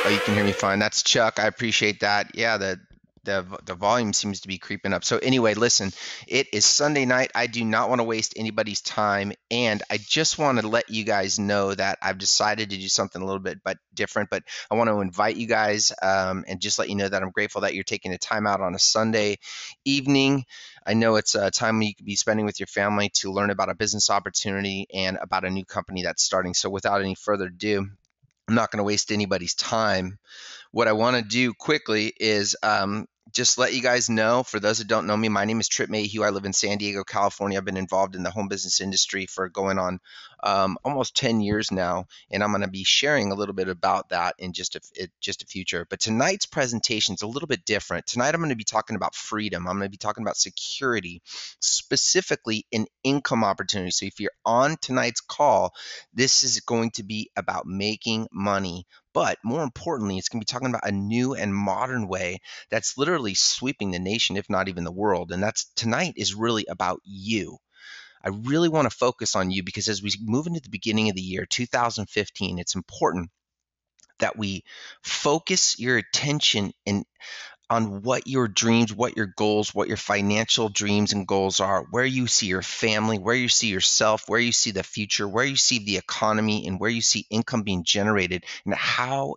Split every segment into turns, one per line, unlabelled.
Oh, you can hear me fine. That's Chuck. I appreciate that. Yeah, the volume seems to be creeping up. So anyway, listen, it is Sunday night. I do not want to waste anybody's time, and I just want to let you guys know that I've decided to do something a little bit but different. But I want to invite you guys and just let you know that I'm grateful that you're taking the time out on a Sunday evening. I know it's a time you could be spending with your family to learn about a business opportunity and about a new company that's starting. So without any further ado, I'm not going to waste anybody's time. What I want to do quickly is just let you guys know, for those that don't know me, my name is Trip Mayhew. I live in San Diego, California. I've been involved in the home business industry for going on almost 10 years now, and I'm going to be sharing a little bit about that in just a future. But tonight's presentation is a little bit different. Tonight I'm going to be talking about freedom. I'm going to be talking about security, specifically in income opportunities. So if you're on tonight's call, this is going to be about making money. But more importantly, it's going to be talking about a new and modern way that's literally sweeping the nation, if not even the world. And that's tonight is really about you. I really want to focus on you because as we move into the beginning of the year, 2015, it's important that we focus your attention on what your dreams, what your goals, what your financial dreams and goals are, where you see your family, where you see yourself, where you see the future, where you see the economy, and where you see income being generated, and how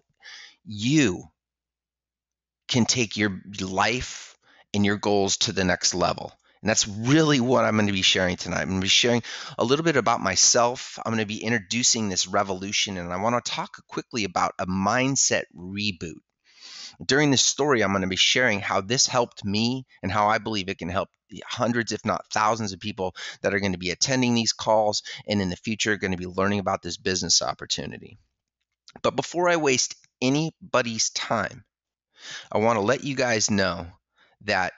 you can take your life and your goals to the next level. And that's really what I'm going to be sharing tonight. I'm going to be sharing a little bit about myself. I'm going to be introducing this revolution, and I want to talk quickly about a mindset reboot. During this story, I'm going to be sharing how this helped me and how I believe it can help hundreds, if not thousands, of people that are going to be attending these calls and in the future are going to be learning about this business opportunity. But before I waste anybody's time, I want to let you guys know that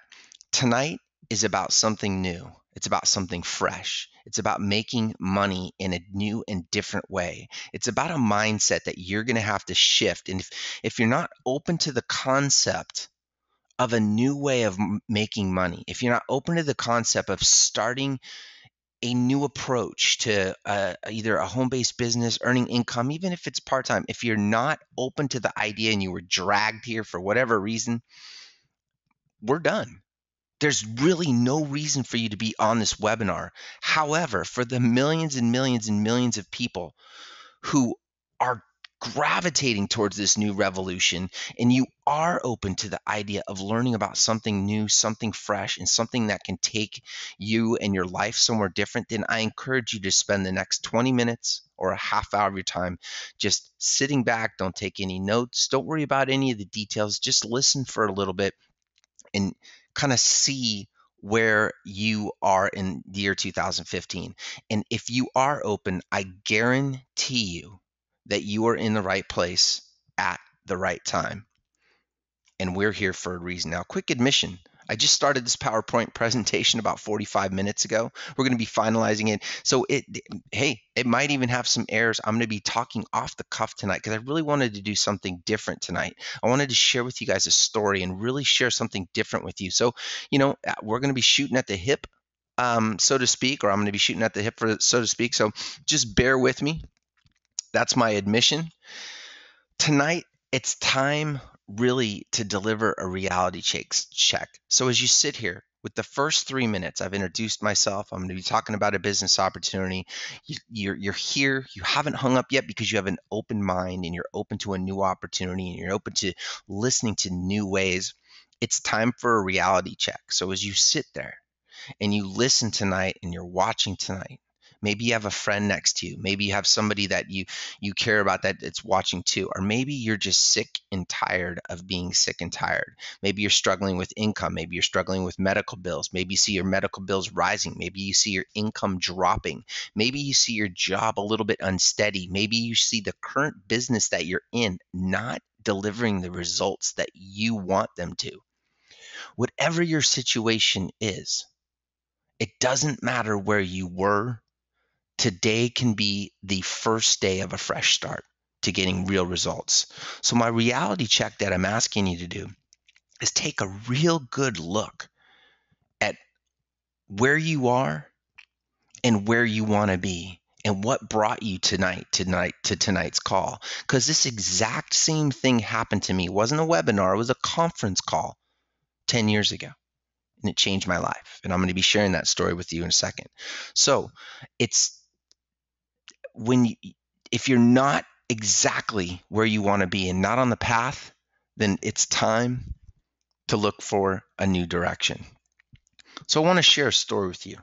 tonight is about something new. It's about something fresh. It's about making money in a new and different way. It's about a mindset that you're going to have to shift. And if you're not open to the concept of a new way of making money, if you're not open to the concept of starting a new approach to either a home-based business, earning income, even if it's part-time, if you're not open to the idea and you were dragged here for whatever reason, we're done. There's really no reason for you to be on this webinar. However, for the millions and millions and millions of people who are gravitating towards this new revolution, and you are open to the idea of learning about something new, something fresh, and something that can take you and your life somewhere different, then I encourage you to spend the next 20 minutes or a half hour of your time just sitting back. Don't take any notes. Don't worry about any of the details. Just listen for a little bit and kind of see where you are in the year 2015. And if you are open, I guarantee you that you are in the right place at the right time. And we're here for a reason. Now, quick admission. I just started this PowerPoint presentation about 45 minutes ago. We're going to be finalizing it. So hey, it might even have some errors. I'm going to be talking off the cuff tonight because I really wanted to do something different tonight. I wanted to share with you guys a story and really share something different with you. So, we're going to be shooting at the hip, so to speak, or I'm going to be shooting at the hip, so to speak. So just bear with me. That's my admission. Tonight, it's time really to deliver a reality check. So as you sit here with the first 3 minutes, I've introduced myself. I'm going to be talking about a business opportunity. You're here. You haven't hung up yet because you have an open mind and you're open to a new opportunity and you're open to listening to new ways. It's time for a reality check. So as you sit there and you listen tonight and you're watching tonight, maybe you have a friend next to you, maybe you have somebody that you care about that it's watching too, or maybe you're just sick and tired of being sick and tired. Maybe you're struggling with income, maybe you're struggling with medical bills, maybe you see your medical bills rising, maybe you see your income dropping, maybe you see your job a little bit unsteady, maybe you see the current business that you're in not delivering the results that you want them to. Whatever your situation is, it doesn't matter where you were. Today can be the first day of a fresh start to getting real results. So my reality check that I'm asking you to do is take a real good look at where you are and where you want to be and what brought you to tonight's call. Because this exact same thing happened to me. It wasn't a webinar, it was a conference call 10 years ago. And it changed my life. And I'm going to be sharing that story with you in a second. So it's when you, if you're not exactly where you want to be and not on the path, then it's time to look for a new direction. So I want to share a story with you.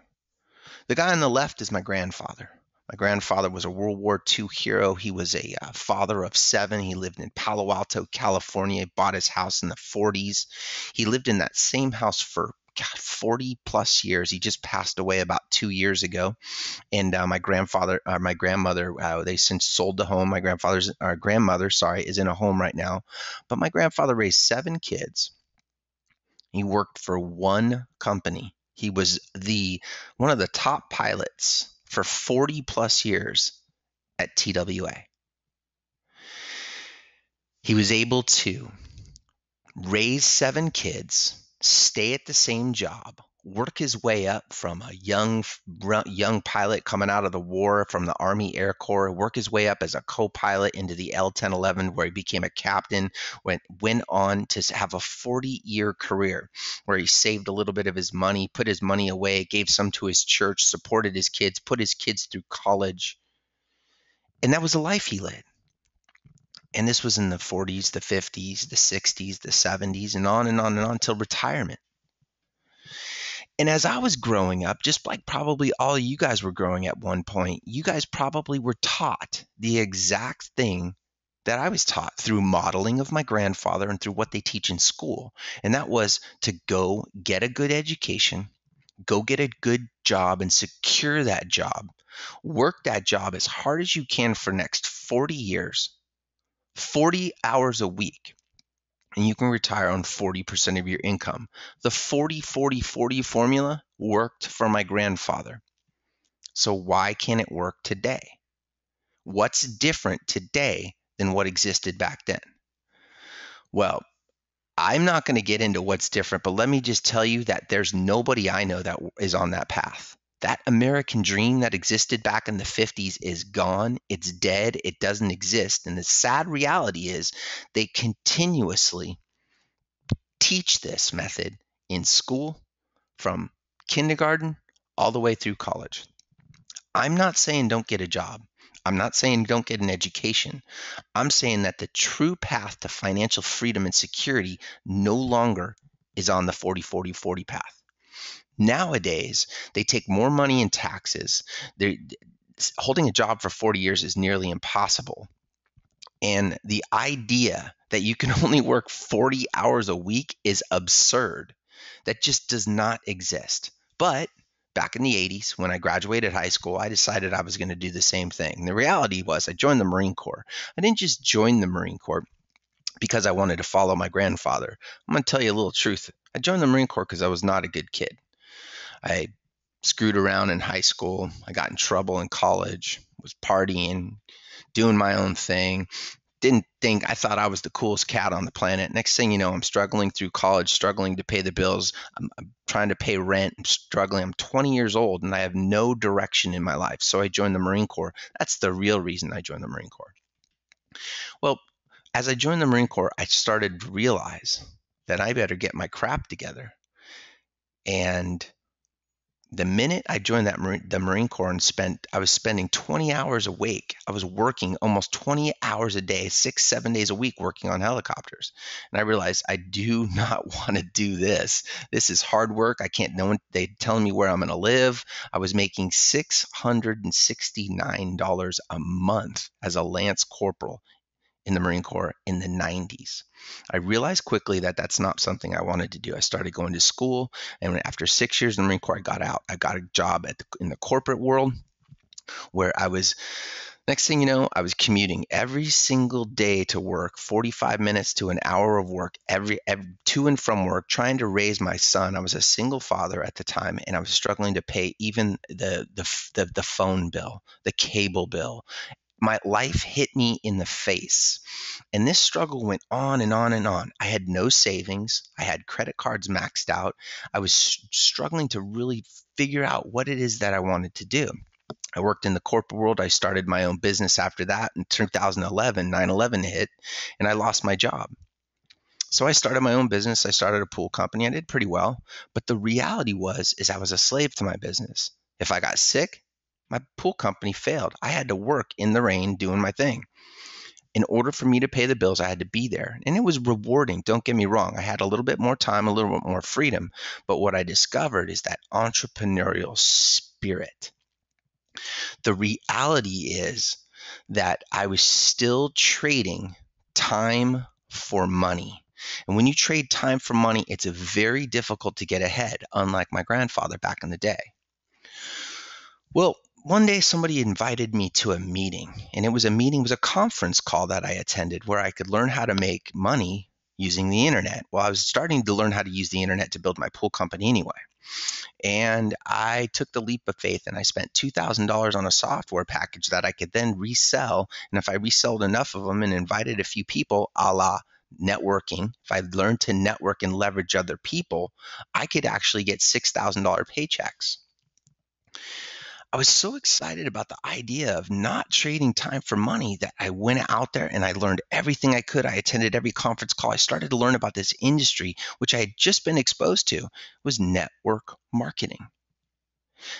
The guy on the left is my grandfather. My grandfather was a World War II hero. He was a father of 7. He lived in Palo Alto, California. He bought his house in the 40s. He lived in that same house for 40 plus years. He just passed away about 2 years ago. And my grandmother, they since sold the home. My grandmother, is in a home right now. But my grandfather raised 7 kids. He worked for one company. He was one of the top pilots for 40 plus years at TWA. He was able to raise 7 kids, stay at the same job, work his way up from a young pilot coming out of the war from the Army Air Corps, work his way up as a co-pilot into the L-1011 where he became a captain, went on to have a 40-year career where he saved a little bit of his money, put his money away, gave some to his church, supported his kids, put his kids through college. And that was the life he led. And this was in the 40s, the 50s, the 60s, the 70s, and on and on and on till retirement. And as I was growing up, just like probably all of you guys were growing at one point, you guys probably were taught the exact thing that I was taught through modeling of my grandfather and through what they teach in school. And that was to go get a good education, go get a good job and secure that job, work that job as hard as you can for the next 40 years, 40 hours a week. And you can retire on 40% of your income. The 40-40-40 formula worked for my grandfather. So why can't it work today? What's different today than what existed back then? Well, I'm not going to get into what's different, but let me just tell you that there's nobody I know that is on that path. That American dream that existed back in the 50s is gone. It's dead. It doesn't exist. And the sad reality is they continuously teach this method in school from kindergarten all the way through college. I'm not saying don't get a job. I'm not saying don't get an education. I'm saying that the true path to financial freedom and security no longer is on the 40-40-40 path. Nowadays, they take more money in taxes. Holding a job for 40 years is nearly impossible. And the idea that you can only work 40 hours a week is absurd. That just does not exist. But back in the 80s, when I graduated high school, I decided I was going to do the same thing. The reality was I joined the Marine Corps. I didn't just join the Marine Corps because I wanted to follow my grandfather. I'm going to tell you a little truth. I joined the Marine Corps because I was not a good kid. I screwed around in high school. I got in trouble in college, was partying, doing my own thing. I thought I was the coolest cat on the planet. Next thing you know, I'm struggling through college, struggling to pay the bills. I'm trying to pay rent. I'm struggling. I'm 20 years old and I have no direction in my life. So I joined the Marine Corps. That's the real reason I joined the Marine Corps. Well, as I joined the Marine Corps, I started to realize that I better get my crap together. And the minute I joined the Marine Corps and I was spending 20 hours awake. I was working almost 20 hours a day, 6-7 days a week working on helicopters. And I realized I do not want to do this. This is hard work. I can't know. They telling me where I'm going to live. I was making $669 a month as a Lance Corporal in the Marine Corps in the 90s. I realized quickly that that's not something I wanted to do. I started going to school, and after 6 years in the Marine Corps, I got out. I got a job in the corporate world where next thing you know, I was commuting every single day to work, 45 minutes to an hour of work every to and from work, trying to raise my son. I was a single father at the time, and I was struggling to pay even the phone bill, the cable bill. My life hit me in the face. And this struggle went on and on and on. I had no savings. I had credit cards maxed out. I was struggling to really figure out what it is that I wanted to do. I worked in the corporate world. I started my own business after that. In 2011, 9/11 hit, and I lost my job. So I started my own business. I started a pool company. I did pretty well. But the reality is I was a slave to my business. If I got sick, my pool company failed. I had to work in the rain doing my thing. In order for me to pay the bills, I had to be there. And it was rewarding. Don't get me wrong. I had a little bit more time, a little bit more freedom. But what I discovered is that entrepreneurial spirit. The reality is that I was still trading time for money. And when you trade time for money, it's very difficult to get ahead, unlike my grandfather back in the day. Well, one day somebody invited me to a meeting, and it was a conference call that I attended where I could learn how to make money using the internet. Well, I was starting to learn how to use the internet to build my pool company anyway. And I took the leap of faith and I spent $2,000 on a software package that I could then resell. And if I resold enough of them and invited a few people, a la networking, if I learned to network and leverage other people, I could actually get $6,000 paychecks. I was so excited about the idea of not trading time for money that I went out there and I learned everything I could. I attended every conference call. I started to learn about this industry, which I had just been exposed to, was network marketing.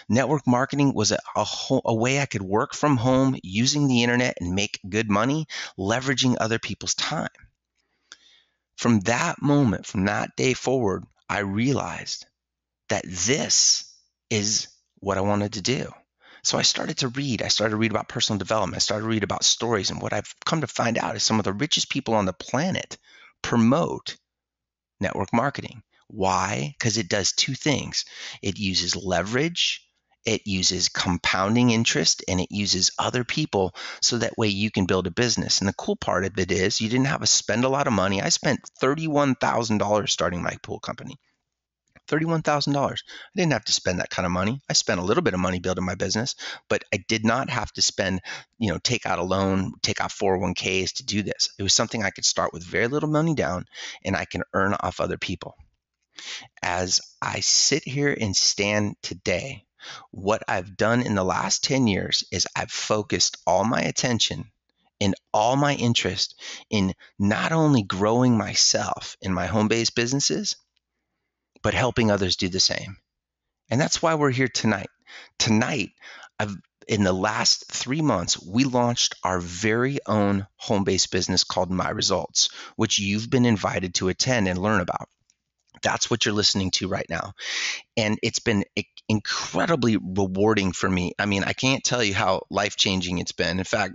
Network marketing was a way I could work from home using the internet and make good money, leveraging other people's time. From that moment, from that day forward, I realized that this is what I wanted to do. So I started to read. I started to read about personal development. I started to read about stories. And what I've come to find out is some of the richest people on the planet promote network marketing. Why? Because it does two things. It uses leverage, it uses compounding interest, and it uses other people so that way you can build a business. And the cool part of it is you didn't have to spend a lot of money. I spent $31,000 starting my pool company. $31,000. I didn't have to spend that kind of money. I spent a little bit of money building my business, but I did not have to spend, take out a loan, take out 401ks to do this. It was something I could start with very little money down and I can earn off other people. As I sit here and stand today, what I've done in the last 10 years is I've focused all my attention and all my interest in not only growing myself in my home-based businesses, but helping others do the same. And that's why we're here tonight. Tonight, in the last 3 months, we launched our very own home-based business called My Results, which you've been invited to attend and learn about. That's what you're listening to right now. And it's been incredibly rewarding for me. I mean, I can't tell you how life-changing it's been. In fact,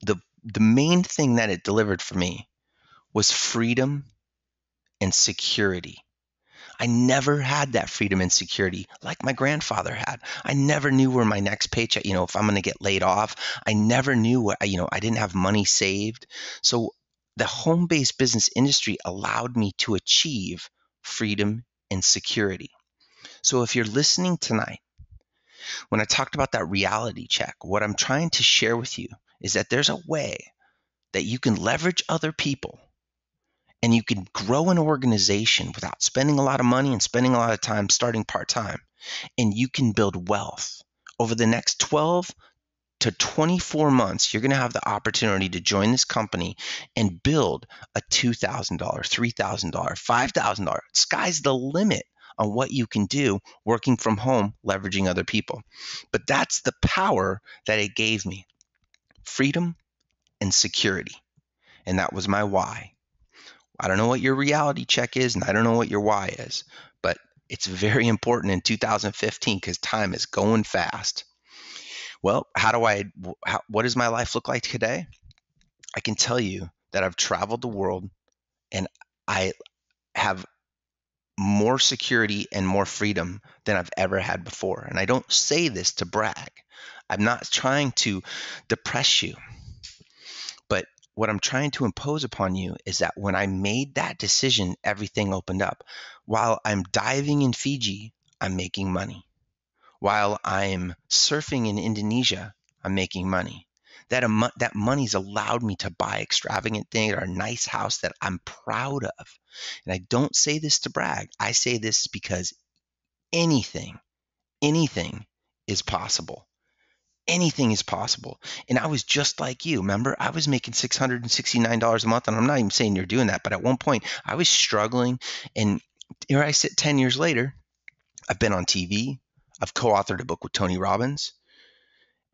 the main thing that it delivered for me was freedom and security. I never had that freedom and security like my grandfather had. I never knew where my next paycheck, if I'm going to get laid off. I never knew what, I didn't have money saved. So the home-based business industry allowed me to achieve freedom and security. So if you're listening tonight, when I talked about that reality check, what I'm trying to share with you is that there's a way that you can leverage other people and you can grow an organization without spending a lot of money and spending a lot of time starting part-time. And you can build wealth. Over the next 12 to 24 months, you're going to have the opportunity to join this company and build a $2,000, $3,000, $5,000. Sky's the limit on what you can do working from home, leveraging other people. But that's the power that it gave me: freedom and security. And that was my why. I don't know what your reality check is, and I don't know what your why is, but it's very important in 2015 because time is going fast. Well, what does my life look like today? I can tell you that I've traveled the world and I have more security and more freedom than I've ever had before. And I don't say this to brag. I'm not trying to depress you. But what I'm trying to impose upon you is that when I made that decision, everything opened up. While I'm diving in Fiji, I'm making money. While I'm surfing in Indonesia, I'm making money. That money's allowed me to buy extravagant things or a nice house that I'm proud of. And I don't say this to brag. I say this because anything is possible. Anything is possible. And I was just like you. Remember, I was making $669 a month. And I'm not even saying you're doing that, but at one point I was struggling. And here I sit 10 years later. I've been on TV. I've co-authored a book with Tony Robbins.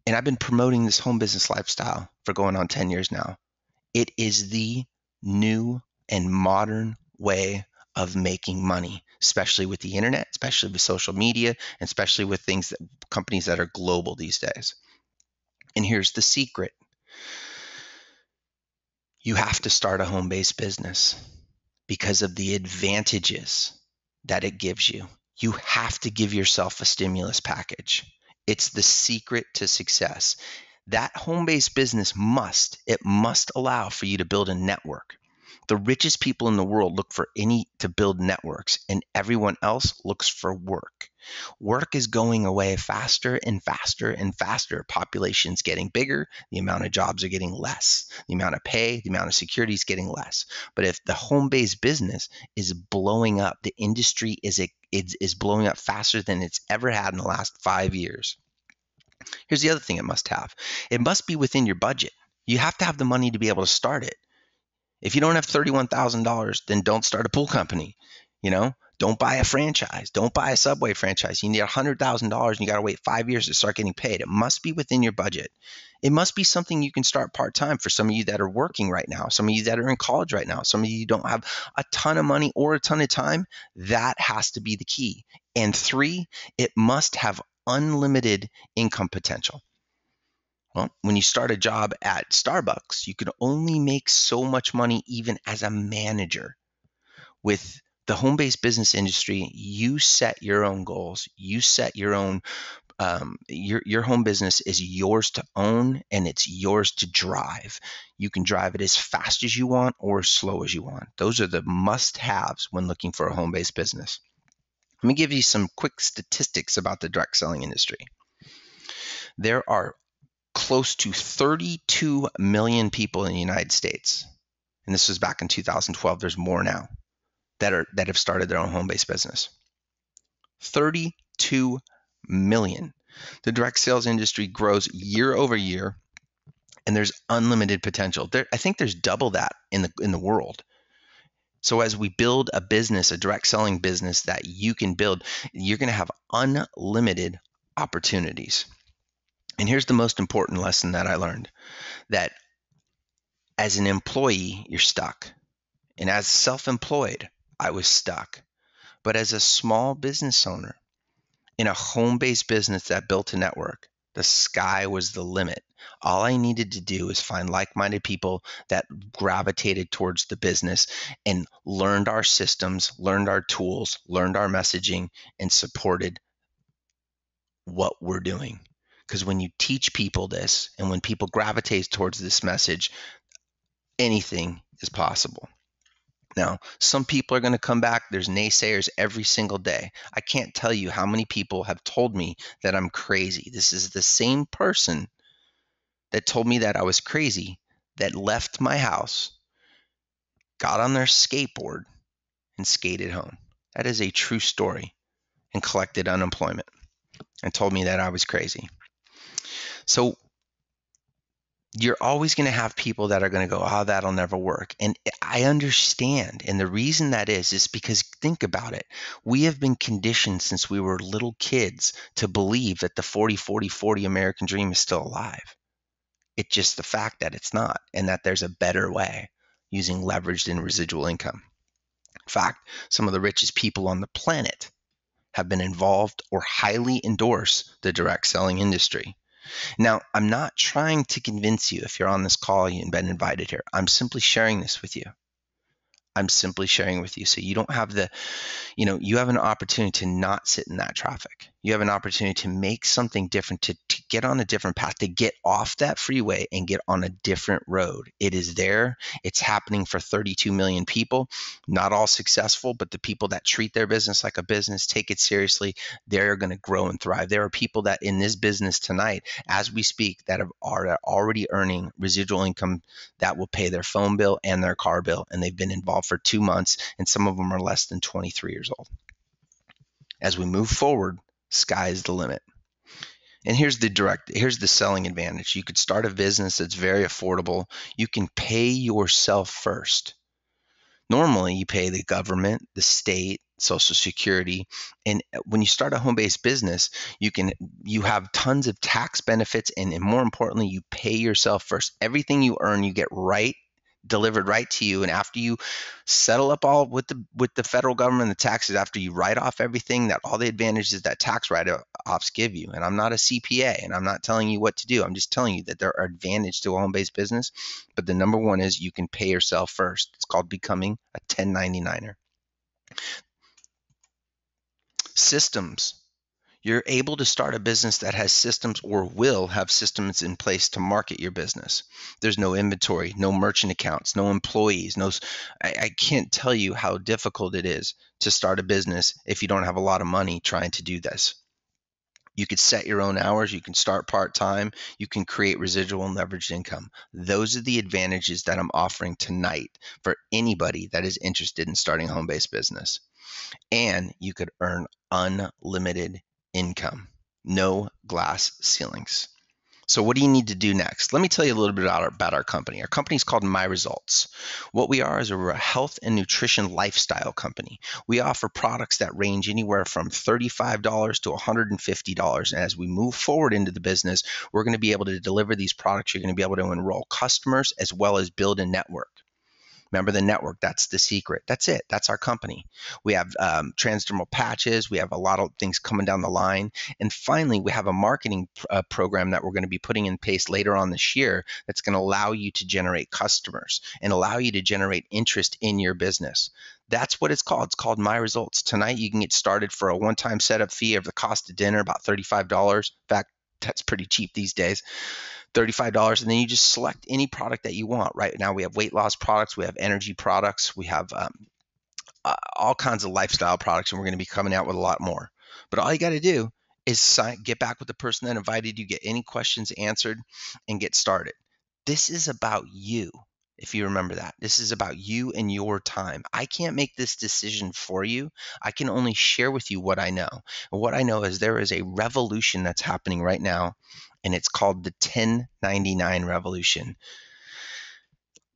And I've been promoting this home business lifestyle for going on 10 years now. It is the new and modern way of making money, especially with the internet, especially with social media, and especially with things that companies that are global these days. And here's the secret. You have to start a home-based business because of the advantages that it gives you. You have to give yourself a stimulus package. It's the secret to success. That home-based business must allow for you to build a network. The richest people in the world look to build networks, and everyone else looks for work. Work is going away faster and faster and faster. Population's getting bigger, the amount of jobs are getting less. The amount of pay, the amount of security is getting less. But if the home-based business is blowing up, the industry is blowing up faster than it's ever had in the last 5 years. Here's the other thing it must have. It must be within your budget. You have to have the money to be able to start it. If you don't have $31,000, then don't start a pool company. Don't buy a franchise. Don't buy a Subway franchise. You need $100,000 and you got to wait 5 years to start getting paid. It must be within your budget. It must be something you can start part-time for some of you that are working right now, some of you that are in college right now, some of you don't have a ton of money or a ton of time. That has to be the key. And 3, it must have unlimited income potential. Well, when you start a job at Starbucks, you can only make so much money even as a manager. With the home-based business industry, you set your own goals. You set your own, your home business is yours to own and it's yours to drive. You can drive it as fast as you want or as slow as you want. Those are the must-haves when looking for a home-based business. Let me give you some quick statistics about the direct selling industry. There are close to 32 million people in the United States, and this was back in 2012. There's more now that have started their own home-based business. 32 million. The direct sales industry grows year over year, and there's unlimited potential. I think there's double that in the world. So as we build a business, a direct selling business that you can build, you're going to have unlimited opportunities. And here's the most important lesson that I learned, that as an employee, you're stuck. And as self-employed, I was stuck. But as a small business owner in a home-based business that built a network, the sky was the limit. All I needed to do is find like-minded people that gravitated towards the business and learned our systems, learned our tools, learned our messaging, and supported what we're doing. Because when you teach people this and when people gravitate towards this message, anything is possible. Now, some people are going to come back. There's naysayers every single day. I can't tell you how many people have told me that I'm crazy. This is the same person that told me that I was crazy that left my house, got on their skateboard, and skated home. That is a true story, and collected unemployment and told me that I was crazy. So you're always going to have people that are going to go, oh, that'll never work. And I understand. And the reason that is because think about it. We have been conditioned since we were little kids to believe that the 40-40-40 American dream is still alive. It's just the fact that it's not, and that there's a better way using leveraged and residual income. In fact, some of the richest people on the planet have been involved or highly endorse the direct selling industry. Now, I'm not trying to convince you if you're on this call and been invited here. I'm simply sharing this with you. I'm simply sharing with you. So you don't have you have an opportunity to not sit in that traffic. You have an opportunity to make something different, to get on a different path, to get off that freeway and get on a different road. It is there. It's happening for 32 million people, not all successful, but the people that treat their business like a business, take it seriously, they're going to grow and thrive. There are people that in this business tonight, as we speak, that are already earning residual income that will pay their phone bill and their car bill, and they've been involved for 2 months, and some of them are less than 23 years old. As we move forward, sky is the limit. And here's the selling advantage. You could start a business that's very affordable. You can pay yourself first. Normally, you pay the government, the state, Social Security, and when you start a home-based business, you have tons of tax benefits, and more importantly, you pay yourself first. Everything you earn, you get delivered right to you, and after you settle up all with the federal government, the taxes, after you write off everything, that all the advantages that tax write-offs give you. And I'm not a CPA, and I'm not telling you what to do. I'm just telling you that there are advantages to a home-based business, but the number one is you can pay yourself first. It's called becoming a 1099er. Systems. You're able to start a business that has systems or will have systems in place to market your business. There's no inventory, no merchant accounts, no employees, I can't tell you how difficult it is to start a business if you don't have a lot of money trying to do this. You could set your own hours, you can start part-time, you can create residual and leveraged income. Those are the advantages that I'm offering tonight for anybody that is interested in starting a home-based business. And you could earn unlimited income, no glass ceilings. So what do you need to do next? Let me tell you a little bit about our company. Our company is called My Results. What we are is a health and nutrition lifestyle company. We offer products that range anywhere from $35 to $150. And as we move forward into the business, we're going to be able to deliver these products. You're going to be able to enroll customers as well as build a network. Remember the network, that's the secret. That's it. That's our company. We have transdermal patches. We have a lot of things coming down the line. And finally, we have a marketing program that we're going to be putting in place later on this year that's going to allow you to generate customers and allow you to generate interest in your business. That's what it's called. It's called My Results. Tonight, you can get started for a one-time setup fee of the cost of dinner, about $35. In fact, that's pretty cheap these days. $35, and then you just select any product that you want. Right now we have weight loss products, we have energy products, we have all kinds of lifestyle products, and we're going to be coming out with a lot more. But all you got to do is get back with the person that invited you, get any questions answered, and get started. This is about you. If you remember that, this is about you and your time. I can't make this decision for you. I can only share with you what I know. And what I know is there is a revolution that's happening right now, and it's called the 1099 revolution.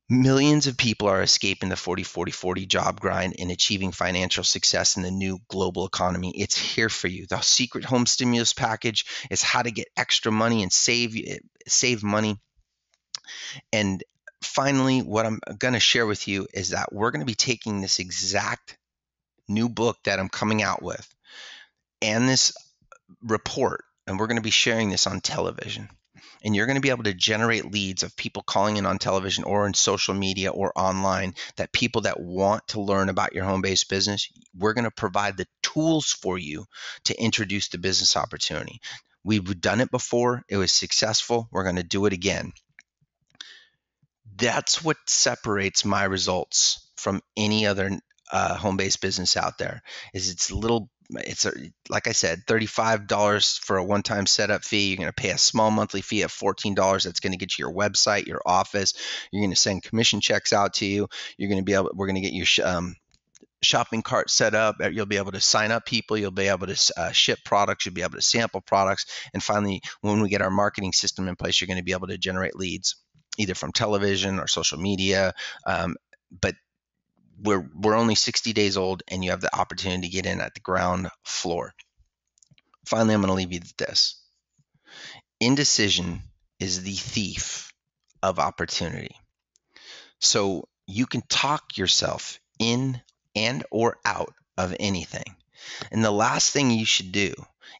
Millions of people are escaping the 40-40-40 job grind and achieving financial success in the new global economy. It's here for you. The secret home stimulus package is how to get extra money and save money. And finally, what I'm going to share with you is that we're going to be taking this exact new book that I'm coming out with and this report, and we're going to be sharing this on television. And you're going to be able to generate leads of people calling in on television or in social media or online, that people that want to learn about your home-based business. We're going to provide the tools for you to introduce the business opportunity. We've done it before. It was successful. We're going to do it again. That's what separates My Results from any other home-based business out there. Is like I said, $35 for a one-time setup fee. You're going to pay a small monthly fee of $14. That's going to get you your website, your office. You're going to send commission checks out to you. We're going to get your shopping cart set up. You'll be able to sign up people. You'll be able to ship products. You'll be able to sample products. And finally, when we get our marketing system in place, you're going to be able to generate leads either from television or social media. But we're only 60 days old, and you have the opportunity to get in at the ground floor. Finally, I'm going to leave you with this. Indecision is the thief of opportunity. So you can talk yourself in and or out of anything. And the last thing you should do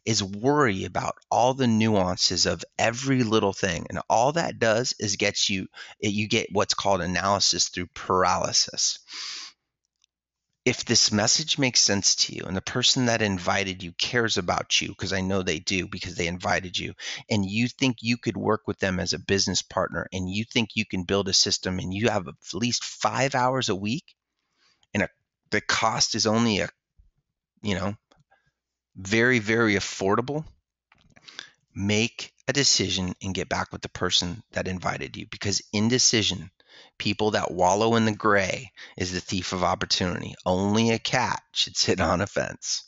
is worry about all the nuances of every little thing. And all that does is you get what's called analysis through paralysis. If this message makes sense to you and the person that invited you cares about you, because I know they do because they invited you, and you think you could work with them as a business partner, and you think you can build a system, and you have at least 5 hours a week, and the cost is only very, very affordable, make a decision and get back with the person that invited you, because indecision, people that wallow in the gray, is the thief of opportunity. Only a cat should sit on a fence.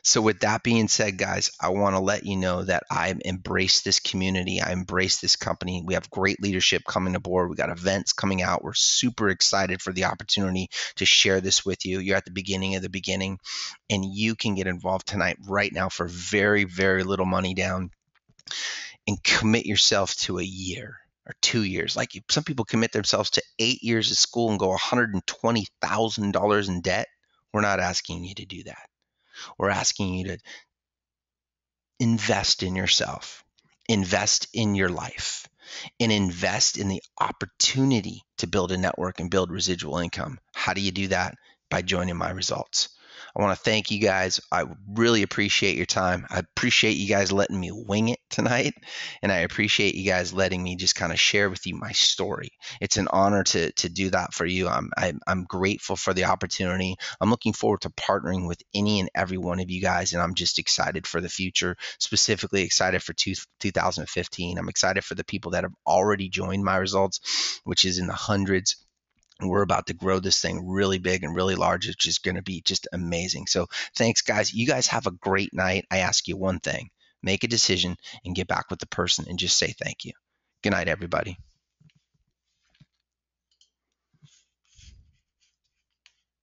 So with that being said, guys, I want to let you know that I embrace this community. I embrace this company. We have great leadership coming aboard. We got events coming out. We're super excited for the opportunity to share this with you. You're at the beginning of the beginning, and you can get involved tonight right now for very, very little money down and commit yourself to a year or 2 years. Like some people commit themselves to 8 years of school and go $120,000 in debt. We're not asking you to do that. We're asking you to invest in yourself, invest in your life, and invest in the opportunity to build a network and build residual income. How do you do that? By joining my results. I want to thank you guys. I really appreciate your time. I appreciate you guys letting me wing it tonight. And I appreciate you guys letting me just kind of share with you my story. It's an honor to do that for you. I'm grateful for the opportunity. I'm looking forward to partnering with any and every one of you guys. And I'm just excited for the future, specifically excited for 2015. I'm excited for the people that have already joined my results, which is in the hundreds. And we're about to grow this thing really big and really large. It's just going to be just amazing. So thanks, guys. You guys have a great night. I ask you one thing: make a decision and get back with the person and just say thank you. Good night, everybody.